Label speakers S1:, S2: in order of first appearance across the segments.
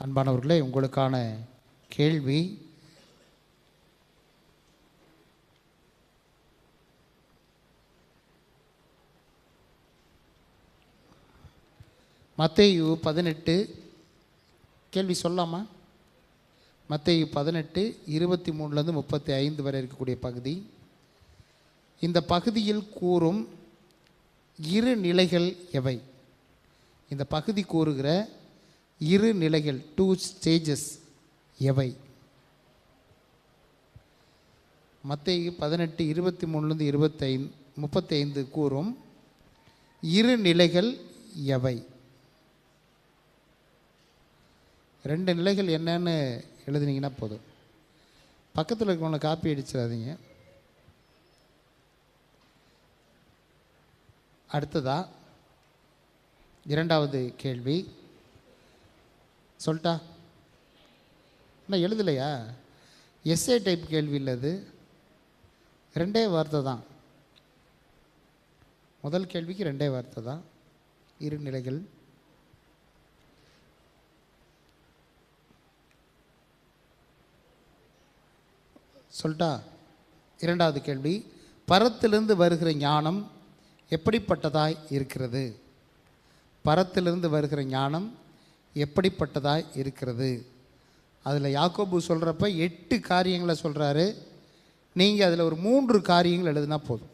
S1: அன்பானவர்களே, உங்களுக்கான கேள்வி மத்தேயு 18. கேள்வி சொல்லாமா? மத்தேயு 18 23லேருந்து 35 வரை இருக்கக்கூடிய பகுதி. இந்த பகுதியில் கூறும் இரு நிலைகள் எவை? இந்த பகுதி கூறுகிற இரு நிலைகள், 2 stages எவை? மத்தேயு 18 23லேருந்து 35 கூறும் இரு நிலைகள் எவை? 2 நிலைகள் என்னன்னு எழுதுனீங்கன்னா போதும். பக்கத்தில் இருக்கவங்களை காப்பி அடிச்சிடாதீங்க. அடுத்ததா இரண்டாவது கேள்வி. சொல்லிட்டா? இன்னும் எழுதலையா? எஸ்ஏ டைப் கேள்வி இல்லை, அது 2 வார்த்தை தான். முதல் கேள்விக்கு 2 வார்த்தை தான். இரு நிலைகள். சொல்லிட்டா? இரண்டாவது கேள்வி, பரத்திலிருந்து வருகிற ஞானம் எப்படிப்பட்டதாய் இருக்கிறது? பரத்திலிருந்து வருகிற ஞானம் எப்படிப்பட்டதாய் இருக்கிறது? அதில் யாக்கோபு சொல்கிறப்ப 8 காரியங்களை சொல்கிறாரு. நீங்கள் அதில் ஒரு 3 காரியங்கள் எழுதுனா போதும்.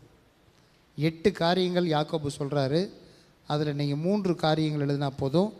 S1: 8 காரியங்கள் யாக்கோபு சொல்கிறாரு. அதில் நீங்கள் 3 காரியங்கள் எழுதினா போதும்.